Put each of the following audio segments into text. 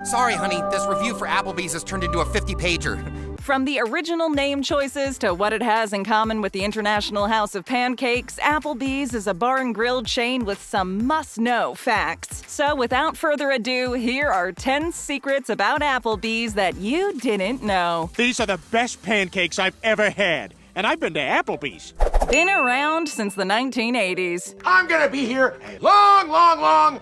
Sorry, honey, this review for Applebee's has turned into a 50-pager. From the original name choices to what it has in common with the International House of Pancakes, Applebee's is a bar and grill chain with some must-know facts. So without further ado, here are 10 secrets about Applebee's that you didn't know. These are the best pancakes I've ever had, and I've been to Applebee's. Been around since the 1980s. I'm gonna be here a long.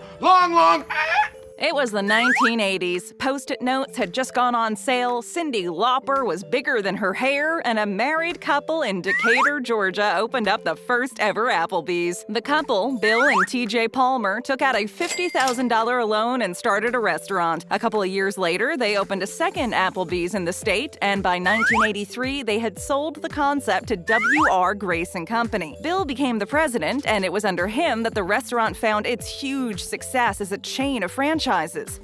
It was the 1980s. Post-it notes had just gone on sale, Cyndi Lauper was bigger than her hair, and a married couple in Decatur, Georgia opened up the first ever Applebee's. The couple, Bill and TJ Palmer, took out a $50,000 loan and started a restaurant. A couple of years later, they opened a second Applebee's in the state, and by 1983, they had sold the concept to W.R. Grace & Company. Bill became the president, and it was under him that the restaurant found its huge success as a chain of franchises.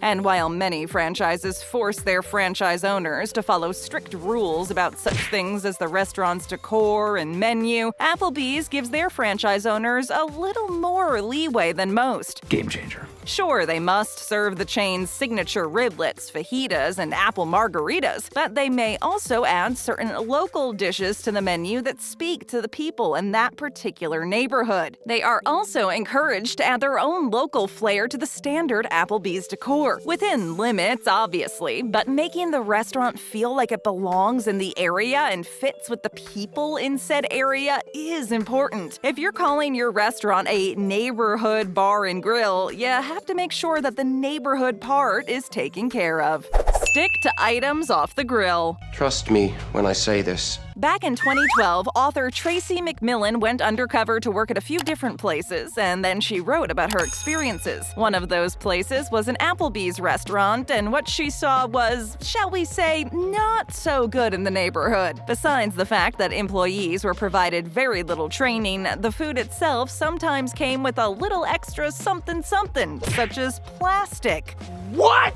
And while many franchises force their franchise owners to follow strict rules about such things as the restaurant's decor and menu, Applebee's gives their franchise owners a little more leeway than most. Game changer. Sure, they must serve the chain's signature riblets, fajitas, and apple margaritas, but they may also add certain local dishes to the menu that speak to the people in that particular neighborhood. They are also encouraged to add their own local flair to the standard Applebee's decor, within limits, obviously, but making the restaurant feel like it belongs in the area and fits with the people in said area is important. If you're calling your restaurant a neighborhood bar and grill, you have to make sure that the neighborhood part is taken care of. Stick to items off the grill. Trust me when I say this. Back in 2012, author Tracy McMillan went undercover to work at a few different places, and then she wrote about her experiences. One of those places was an Applebee's restaurant, and what she saw was, shall we say, not so good in the neighborhood. Besides the fact that employees were provided very little training, the food itself sometimes came with a little extra something, such as plastic. What?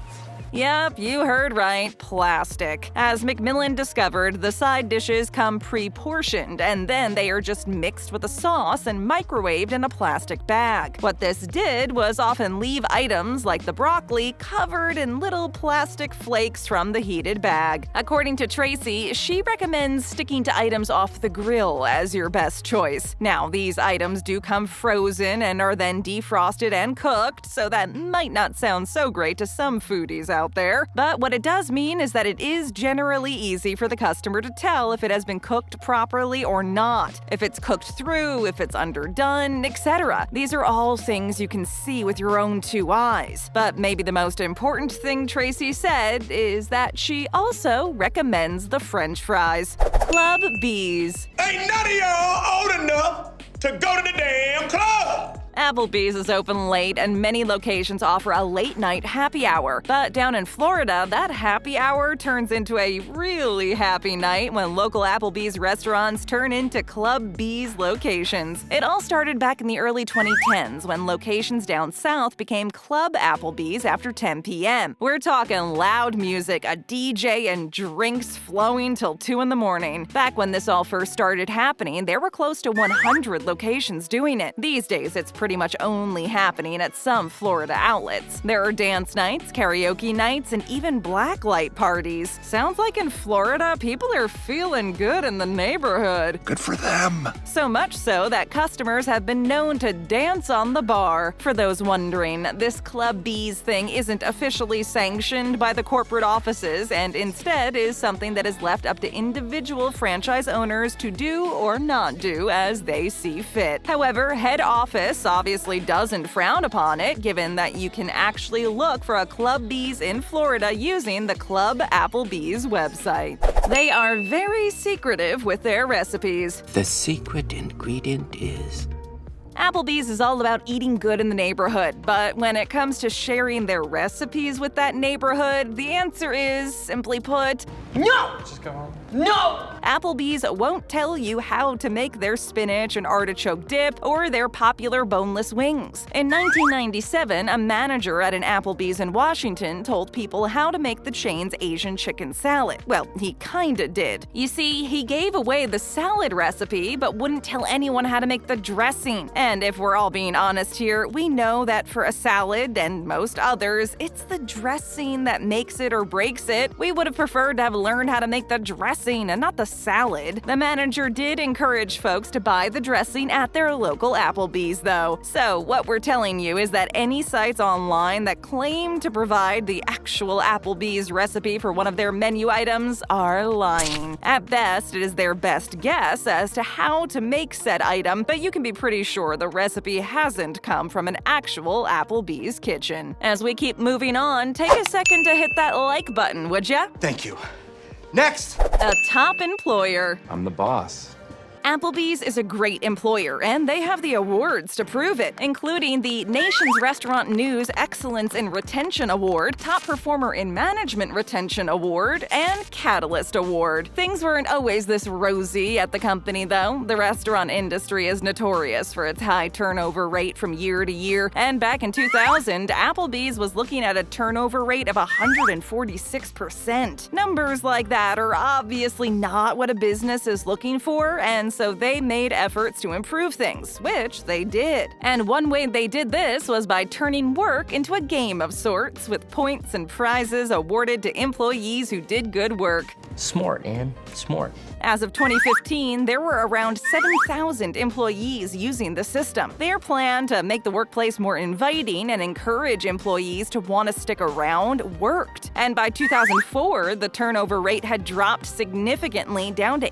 Yep, you heard right, plastic. As McMillan discovered, the side dishes come pre-portioned, and then they are just mixed with a sauce and microwaved in a plastic bag. What this did was often leave items like the broccoli covered in little plastic flakes from the heated bag. According to Tracy, she recommends sticking to items off the grill as your best choice. Now, these items do come frozen and are then defrosted and cooked, so that might not sound so great to some foodies out there. But what it does mean is that it is generally easy for the customer to tell if it has been cooked properly or not, if it's cooked through, if it's underdone, etc. These are all things you can see with your own two eyes. But maybe the most important thing Tracy said is that she also recommends the French fries. Club Bees. Ain't none of y'all old enough to go to the damn club. Applebee's is open late, and many locations offer a late-night happy hour. But down in Florida, that happy hour turns into a really happy night when local Applebee's restaurants turn into Club Bees locations. It all started back in the early 2010s when locations down south became Club Applebee's after 10 p.m. We're talking loud music, a DJ, and drinks flowing till 2 in the morning. Back when this all first started happening, there were close to 100 locations doing it. These days, it's pretty much only happening at some Florida outlets. There are dance nights, karaoke nights, and even blacklight parties. Sounds like in Florida, people are feeling good in the neighborhood. Good for them. So much so that customers have been known to dance on the bar. For those wondering, this Club Bees thing isn't officially sanctioned by the corporate offices and instead is something that is left up to individual franchise owners to do or not do as they see fit. However, head office obviously doesn't frown upon it, given that you can actually look for a Club Bees in Florida using the Club Applebees website. They are very secretive with their recipes. The secret ingredient is... Applebee's is all about eating good in the neighborhood, but when it comes to sharing their recipes with that neighborhood, the answer is, simply put, No! Just go home. No! Applebee's won't tell you how to make their spinach and artichoke dip or their popular boneless wings. In 1997, a manager at an Applebee's in Washington told people how to make the chain's Asian chicken salad. Well, he kinda did. You see, he gave away the salad recipe but wouldn't tell anyone how to make the dressing. And if we're all being honest here, we know that for a salad and most others, it's the dressing that makes it or breaks it. We would have preferred to have learned how to make the dressing and not the salad. The manager did encourage folks to buy the dressing at their local Applebee's, though. So what we're telling you is that any sites online that claim to provide the actual Applebee's recipe for one of their menu items are lying. At best, it is their best guess as to how to make said item, but you can be pretty sure the recipe hasn't come from an actual Applebee's kitchen. As we keep moving on, take a second to hit that like button, would ya? Thank you. Next! A top employer. I'm the boss. Applebee's is a great employer, and they have the awards to prove it, including the Nation's Restaurant News Excellence in Retention Award, Top Performer in Management Retention Award, and Catalyst Award. Things weren't always this rosy at the company, though. The restaurant industry is notorious for its high turnover rate from year to year, and back in 2000, Applebee's was looking at a turnover rate of 146%. Numbers like that are obviously not what a business is looking for, and so they made efforts to improve things, which they did. And one way they did this was by turning work into a game of sorts, with points and prizes awarded to employees who did good work. Smart, Ann. Smart. As of 2015, there were around 7,000 employees using the system. Their plan to make the workplace more inviting and encourage employees to want to stick around worked. And by 2004, the turnover rate had dropped significantly down to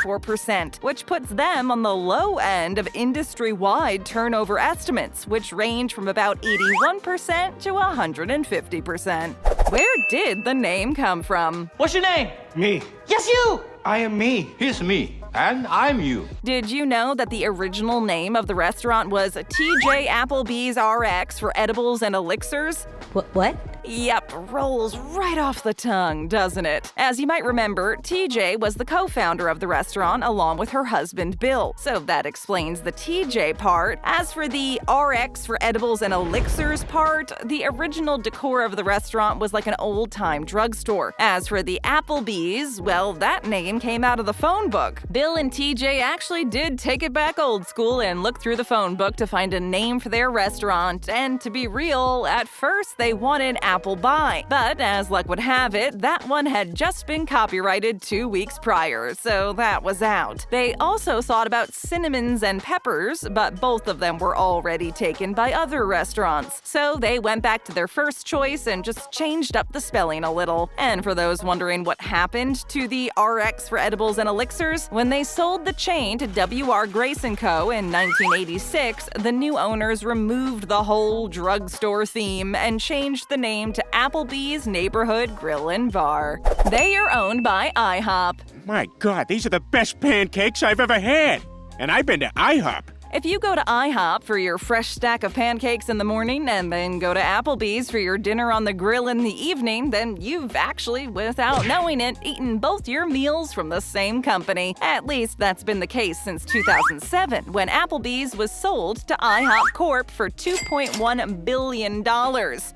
84%, which puts them on the low end of industry-wide turnover estimates, which range from about 81% to 150%. Where did the name come from? What's your name? Me. Yes, you! I am me. He's me, and I'm you. Did you know that the original name of the restaurant was TJ Applebee's RX for edibles and elixirs? What? Yep, rolls right off the tongue, doesn't it? As you might remember, TJ was the co-founder of the restaurant along with her husband Bill, so that explains the TJ part. As for the RX for edibles and elixirs part, the original decor of the restaurant was like an old-time drugstore. As for the Applebees, well, that name came out of the phone book. Bill and TJ actually did take it back old school and look through the phone book to find a name for their restaurant, and to be real, at first they wanted Applebee, but as luck would have it, that one had just been copyrighted 2 weeks prior, so that was out. They also thought about cinnamons and peppers, but both of them were already taken by other restaurants, so they went back to their first choice and just changed up the spelling a little. And for those wondering what happened to the RX for edibles and elixirs, when they sold the chain to W.R. Grace & Co. in 1986, the new owners removed the whole drugstore theme and changed the name to Applebee's Neighborhood Grill and Bar. They are owned by IHOP. My God, these are the best pancakes I've ever had. And I've been to IHOP. If you go to IHOP for your fresh stack of pancakes in the morning and then go to Applebee's for your dinner on the grill in the evening, then you've actually, without knowing it, eaten both your meals from the same company. At least that's been the case since 2007, when Applebee's was sold to IHOP Corp. For $2.1 billion.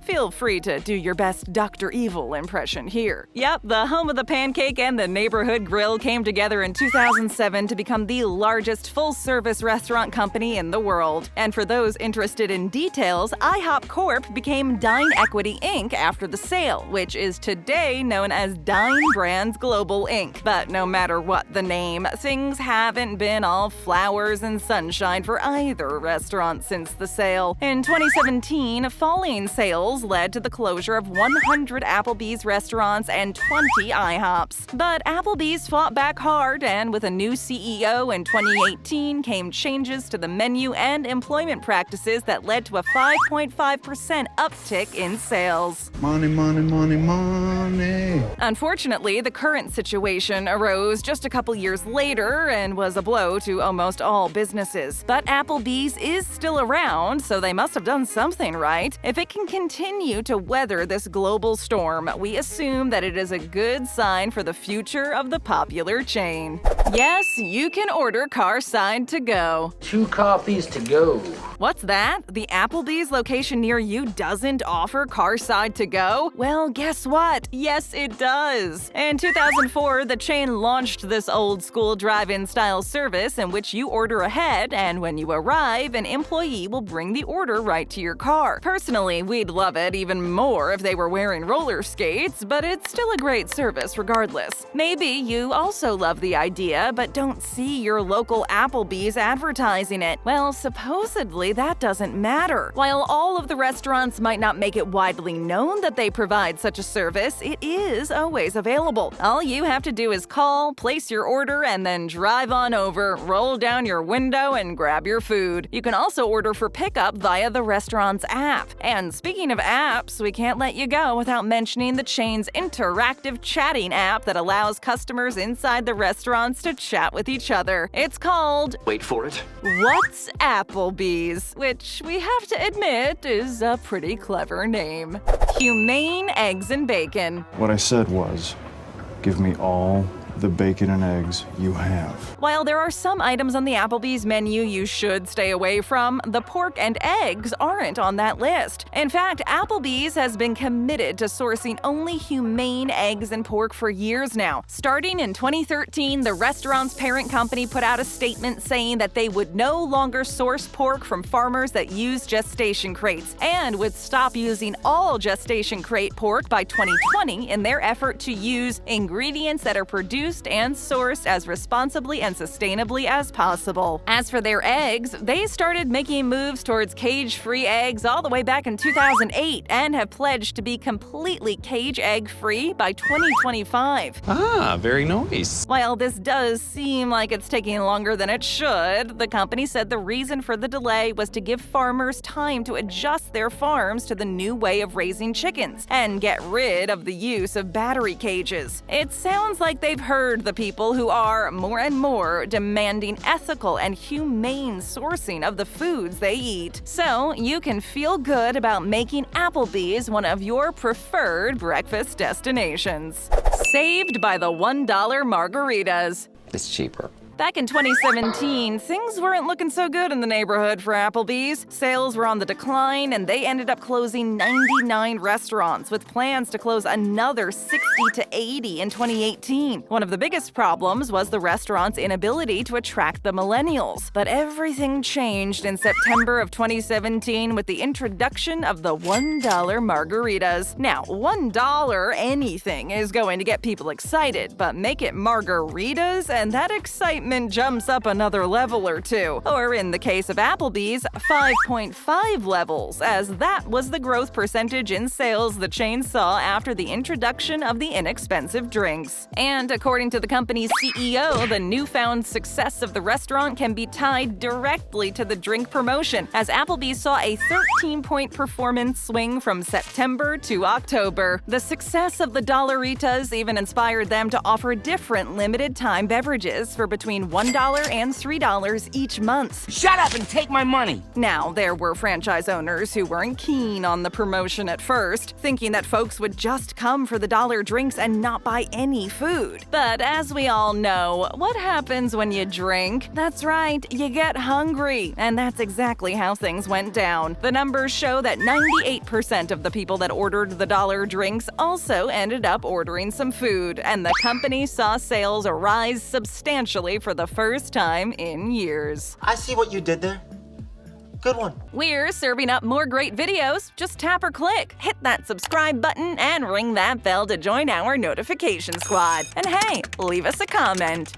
Feel free to do your best Dr. Evil impression here. Yep, the home of the pancake and the neighborhood grill came together in 2007 to become the largest full-service restaurant company in the world. And for those interested in details, IHOP Corp. Became Dine Equity Inc. after the sale, which is today known as Dine Brands Global Inc. But no matter what the name, things haven't been all flowers and sunshine for either restaurant since the sale. In 2017, falling sales led to the closure of 100 Applebee's restaurants and 20 IHOPs. But Applebee's fought back hard, and with a new CEO in 2018 came changes to the menu and employment practices that led to a 5.5% uptick in sales. Money, money, money, money. Unfortunately, the current situation arose just a couple years later and was a blow to almost all businesses. But Applebee's is still around, so they must have done something right. If it can continue to weather this global storm, we assume that it is a good sign for the future of the popular chain. Yes, you can order Carside to go. 2 coffees to go. What's that? The Applebee's location near you doesn't offer Carside to go? Well, guess what? Yes, it does. In 2004, the chain launched this old-school drive-in style service in which you order ahead, and when you arrive, an employee will bring the order right to your car. Personally, we'd love it even more if they were wearing roller skates, but it's still a great service regardless. Maybe you also love the idea, but don't see your local Applebee's advertising it. Well, supposedly that doesn't matter. While all of the restaurants might not make it widely known that they provide such a service, it is always available. All you have to do is call, place your order, and then drive on over, roll down your window, and grab your food. You can also order for pickup via the restaurant's app. And speaking of apps, we can't let you go without mentioning the chain's interactive chatting app that allows customers inside the restaurants to chat with each other. It's called, Wait for it. What's Applebee's, which we have to admit is a pretty clever name. Humane Eggs and Bacon. What I said was, give me all the bacon and eggs you have. While there are some items on the Applebee's menu you should stay away from, the pork and eggs aren't on that list. In fact, Applebee's has been committed to sourcing only humane eggs and pork for years now. Starting in 2013, the restaurant's parent company put out a statement saying that they would no longer source pork from farmers that use gestation crates and would stop using all gestation crate pork by 2020 in their effort to use ingredients that are produced and sourced as responsibly and sustainably as possible. As for their eggs, they started making moves towards cage-free eggs all the way back in 2008 and have pledged to be completely cage egg-free by 2025. Ah, very nice. While this does seem like it's taking longer than it should, the company said the reason for the delay was to give farmers time to adjust their farms to the new way of raising chickens and get rid of the use of battery cages. It sounds like they've heard the people who are, more and more, demanding ethical and humane sourcing of the foods they eat. So you can feel good about making Applebee's one of your preferred breakfast destinations. Saved by the $1 margaritas. It's cheaper. Back in 2017, things weren't looking so good in the neighborhood for Applebee's. Sales were on the decline, and they ended up closing 99 restaurants, with plans to close another 60 to 80 in 2018. One of the biggest problems was the restaurant's inability to attract the millennials. But everything changed in September of 2017 with the introduction of the $1 margaritas. Now, $1 anything is going to get people excited, but make it margaritas, and that excitement jumps up another level or two. Or in the case of Applebee's, 5.5 levels, as that was the growth percentage in sales the chain saw after the introduction of the inexpensive drinks. And according to the company's CEO, the newfound success of the restaurant can be tied directly to the drink promotion, as Applebee's saw a 13-point performance swing from September to October. The success of the Dollaritas even inspired them to offer different limited-time beverages for between $1 and $3 each month. Shut up and take my money! Now, there were franchise owners who weren't keen on the promotion at first, thinking that folks would just come for the dollar drinks and not buy any food. But as we all know, what happens when you drink? That's right, you get hungry. And that's exactly how things went down. The numbers show that 98% of the people that ordered the dollar drinks also ended up ordering some food, and the company saw sales rise substantially for the first time in years. I see what you did there. Good one. We're serving up more great videos. Just tap or click, hit that subscribe button, and ring that bell to join our notification squad. And hey, leave us a comment.